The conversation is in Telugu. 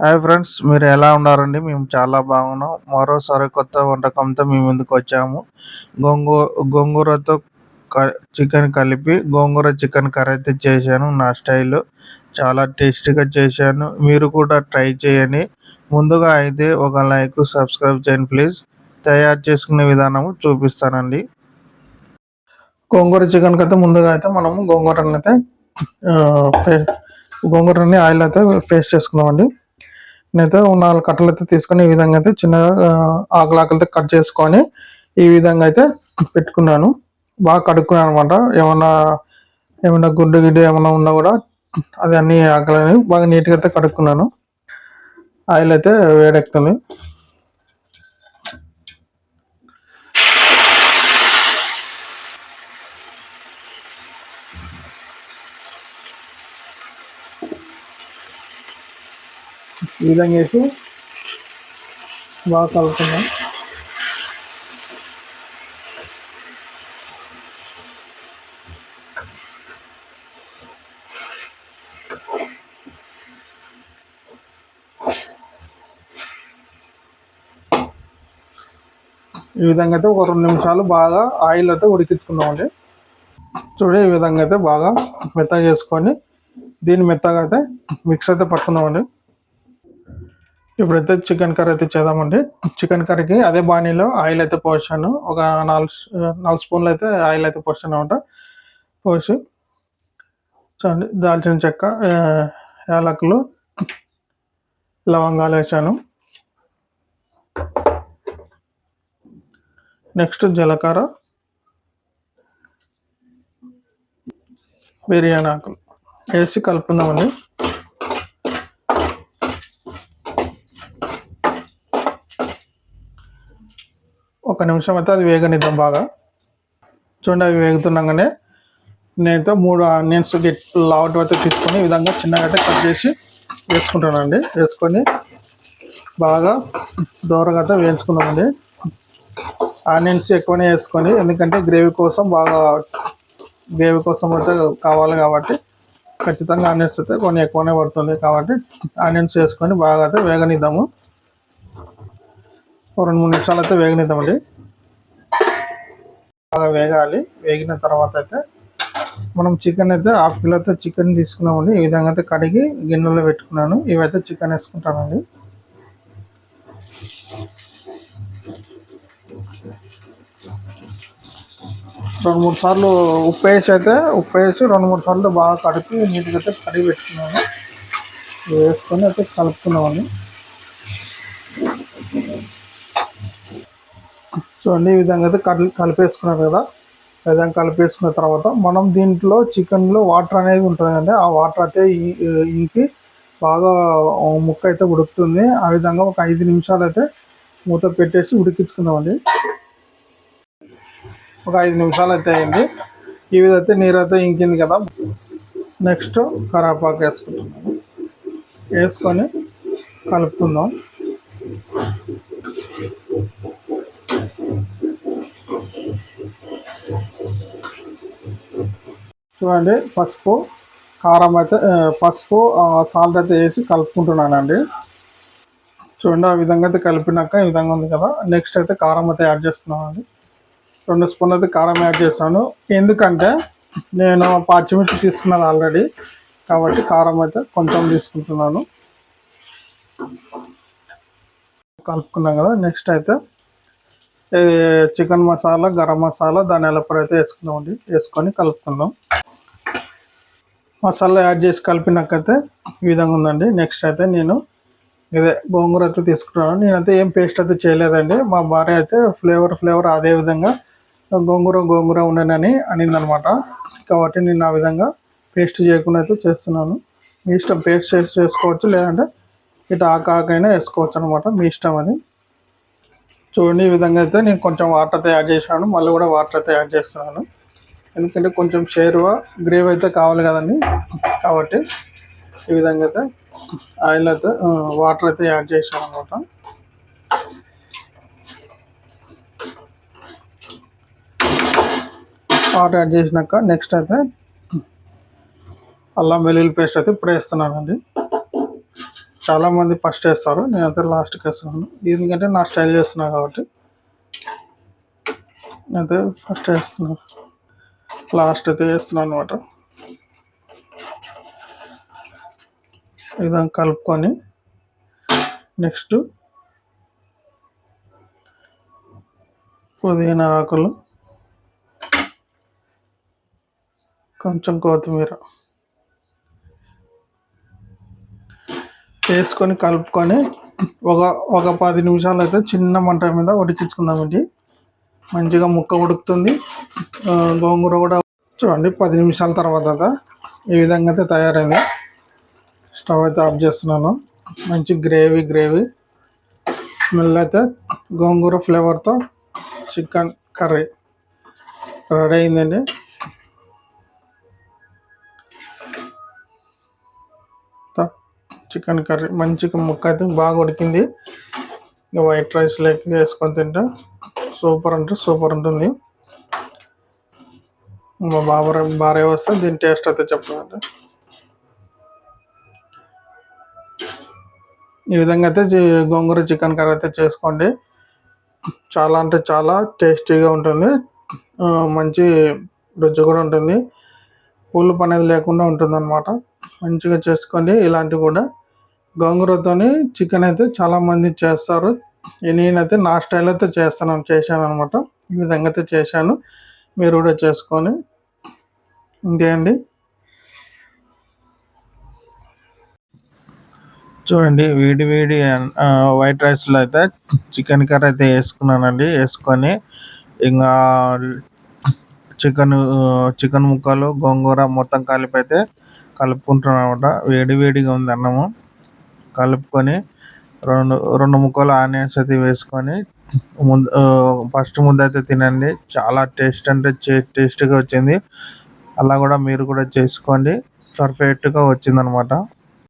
హాయ్ ఫ్రెండ్స్, మీరు ఎలా ఉన్నారండి? మేము చాలా బాగున్నాం. మరోసారి కొత్త వంటకంతో మీ ముందుకు వచ్చాము. గోంగూ గోంగూరతో చికెన్ కలిపి గోంగూర చికెన్ కర్రీ అయితే చేశాను నా స్టైల్‌లో. చాలా టేస్టీగా చేశాను. మీరు కూడా ట్రై చేయండి. ముందుగా అయితే ఒక లైక్, సబ్స్క్రైబ్ చేయండి ప్లీజ్. తయారు చేసుకునే విధానము చూపిస్తానండి. గోంగూర చికెన్‌కైతే ముందుగా అయితే మనము గోంగూరనైతే ఆహ్, పే గోంగూరని ఆయిల్ అయితే పేస్ట్ చేసుకున్నామండి. నేనైతే 4 కట్టలైతే తీసుకొని ఈ విధంగా అయితే చిన్నగా ఆకులైతే కట్ చేసుకొని ఈ విధంగా అయితే పెట్టుకున్నాను. బాగా కడుక్కున్నాననమాట. ఏమన్నా గుడ్డు గిడ్డు ఏమన్నా ఉన్నా గూడా అది అన్ని ఆకులని బాగా నీట్‌గా అయితే కడుక్కున్నాను. ఆయిల్ అయితే వేడెక్కుతుంది. ఈ విధంగా ఏసి బాగా కలుపుకున్నాం. ఈ విధంగా అయితే ఒక 2 నిమిషాలు బాగా ఆయిల్ అయితే ఉడికించుకున్నామండి. చూడు ఈ విధంగా అయితే బాగా మెత్తగా చేసుకొని దీన్ని మెత్తగా అయితే మిక్స్ అయితే పట్టుకుందామండి. ఇప్పుడైతే చికెన్ కర్రీ అయితే చేద్దామండి. చికెన్ కర్రీకి అదే బాణీలో ఆయిల్ అయితే పోసాను. ఒక 4 స్పూన్లు అయితే ఆయిల్ అయితే పోసాననమాట. పోసి చూడండి దాల్చిన చెక్క, యాలకులు, లవంగాలు వేసాను. నెక్స్ట్ జీలకర్ర, బిర్యానీ ఆకులు వేసి కలుపుకుందామండి. ఒక నిమిషం అయితే అది వేగనిద్దాం బాగా. చూడండి అవి వేగుతుండగానే నేనైతే 3 ఆనియన్స్ లావుటి అయితే తీసుకొని ఈ విధంగా చిన్నగా అయితే కట్ చేసి వేసుకుంటానండి. వేసుకొని బాగా దూరగా అయితే వేయించుకున్నామండి. ఆనియన్స్ ఎక్కువనే వేసుకొని, ఎందుకంటే గ్రేవీ కోసం అయితే కావాలి కాబట్టి ఖచ్చితంగా ఆనియన్స్ అయితే కొన్ని ఎక్కువనే పడుతుంది కాబట్టి ఆనియన్స్ వేసుకొని బాగా అయితే వేగనిద్దాము. 2-3 నిమిషాలు అయితే వేగనిద్దామండి. బాగా వేగాలి. వేగిన తర్వాత అయితే మనం చికెన్ అయితే హాఫ్ కిలో అయితే చికెన్ తీసుకున్నామండి. ఈ విధంగా అయితే కడిగి గిన్నెలో పెట్టుకున్నాను. ఇవైతే చికెన్ వేసుకుంటానండి. రెండు మూడు సార్లు ఉప్పు వేసి 2-3 సార్లు బాగా కడిగి నీట్గా అయితే కడిగి పెట్టుకున్నాను. వేసుకొని అయితే కలుపుకున్నామండి. చూడండి ఈ విధంగా అయితే కలిపేసుకున్నారు కదా. ఈ విధంగా కలిపేసుకున్న తర్వాత మనం దీంట్లో చికెన్లో వాటర్ అనేది ఉంటుందండి. ఆ వాటర్ అయితే ఇంకి బాగా ముక్క అయితే ఉడుకుతుంది. ఆ విధంగా ఒక 5 నిమిషాలు అయితే మూత పెట్టేసి ఉడికించుకుందామండి. ఒక 5 నిమిషాలు అయితే అయింది. ఈ విధంగా అయితే నీరు అయితే ఇంకింది కదా. నెక్స్ట్ కరివేపాకు వేసుకుంటున్నాము. వేసుకొని కలుపుకుందాం. చూడండి పసుపు సాల్ట్ అయితే వేసి కలుపుకుంటున్నానండి. చూడండి ఆ విధంగా అయితే కలిపినాక ఈ విధంగా ఉంది కదా. నెక్స్ట్ అయితే కారం అయితే యాడ్ చేస్తున్నానండి. 2 స్పూన్లు అయితే కారం యాడ్ చేస్తాను. ఎందుకంటే నేను పచ్చిమిర్చి తీసుకున్నాను ఆల్రెడీ, కాబట్టి కారం అయితే కొంచెం తీసుకుంటున్నాను. కలుపుకున్నాం కదా. నెక్స్ట్ అయితే చికెన్ మసాలా, గరం మసాలా, ధనియాల పొడి అయితే వేసుకుందామండి. వేసుకొని కలుపుకుందాం. మసాలా యాడ్ చేసి కలిపినాకైతే ఈ విధంగా ఉందండి. నెక్స్ట్ అయితే నేను ఇదే గోంగూర అయితే తీసుకున్నాను. నేనైతే ఏం పేస్ట్ అయితే చేయలేదండి. మా భార్య అయితే ఫ్లేవర్ అదే విధంగా గోంగూర ఉండనని అనిందనమాట. కాబట్టి నేను ఆ విధంగా పేస్ట్ చేయకుండా అయితే చేస్తున్నాను. మీ ఇష్టం, పేస్ట్ చేసుకోవచ్చు, లేదంటే ఇటు ఆకైనా వేసుకోవచ్చు అనమాట, మీ ఇష్టం అది. చూడండి ఈ విధంగా అయితే నేను కొంచెం వాటర్ అయితే యాడ్ చేశాను. మళ్ళీ కూడా వాటర్ అయితే యాడ్ చేస్తున్నాను. ఎందుకంటే కొంచెం గ్రేవీ అయితే కావాలి కదండి. కాబట్టి ఈ విధంగా అయితే ఆయిల్ అయితే వాటర్ అయితే యాడ్ చేశాను అనమాట. వాటర్ యాడ్ చేసినాక నెక్స్ట్ అయితే అల్లం వెల్లుల్లి పేస్ట్ అయితే ఇప్పుడు వేస్తున్నానండి. చాలామంది ఫస్ట్ వేస్తారు, నేనైతే లాస్ట్కి వేస్తున్నాను ఎందుకంటే నా స్టైల్ చేస్తున్నా కాబట్టి. నేనైతే ఫస్ట్ వేస్తున్నాను, లాస్ట్ అయితే వేస్తున్నాను అనమాట. ఈ విధంగా కలుపుకొని నెక్స్ట్ పుదీనా ఆకులు, కొంచెం కొత్తిమీర వేసుకొని కలుపుకొని ఒక 10 నిమిషాలు అయితే చిన్న మంట మీద ఉడికించుకుందామండి. మంచిగా ముక్క ఉడుకుతుంది, గోంగూర కూడా. చూడండి 10 నిమిషాల తర్వాత ఈ విధంగా అయితే తయారైంది. స్టవ్ అయితే ఆఫ్ చేస్తున్నాను. మంచి గ్రేవీ స్మెల్ అయితే గోంగూర ఫ్లేవర్తో చికెన్ కర్రీ రెడీ అయిందండి. చికెన్ కర్రీ మంచిగా ముక్క అయితే బాగా ఉడికింది. వైట్ రైస్లోకి వేసుకొని తింటే సూపర్ అంటే సూపర్ ఉంటుంది. మా భార్య వస్తే దీని టేస్ట్ అయితే చెప్పాలంటే ఈ విధంగా అయితే గోంగూర చికెన్ కర్రీ అయితే చేసుకోండి. చాలా అంటే చాలా టేస్టీగా ఉంటుంది, మంచి రుచి కూడా ఉంటుంది, పులుపు అనేది లేకుండా ఉంటుంది అనమాట. మంచిగా చేసుకోండి. ఇలాంటివి కూడా గోంగూరతోని చికెన్ అయితే చాలామంది చేస్తారు, నేనైతే నా స్టైల్ అయితే చేశాను అనమాట. ఈ విధంగా అయితే చేశాను, మీరు కూడా చేసుకొని ఇంకే అండి. చూడండి వేడి వైట్ రైస్లో అయితే చికెన్ కర్రీ అయితే వేసుకున్నానండి. వేసుకొని ఇంకా చికెన్ ముక్కలు గోంగూర మొత్తం కలిపి అయితే కలుపుకుంటున్నాను అనమాట. వేడిగా ఉంది అన్నము. కలుపుకొని రెండు ముక్కలు ఆనియన్స్ అయితే వేసుకొని ఫస్ట్ ముద్ద అయితే తినండి. చాలా టేస్ట్ అంటే టేస్ట్గా వచ్చింది. అలా కూడా మీరు కూడా చేసుకోండి, పర్ఫెక్ట్గా వచ్చిందనమాట.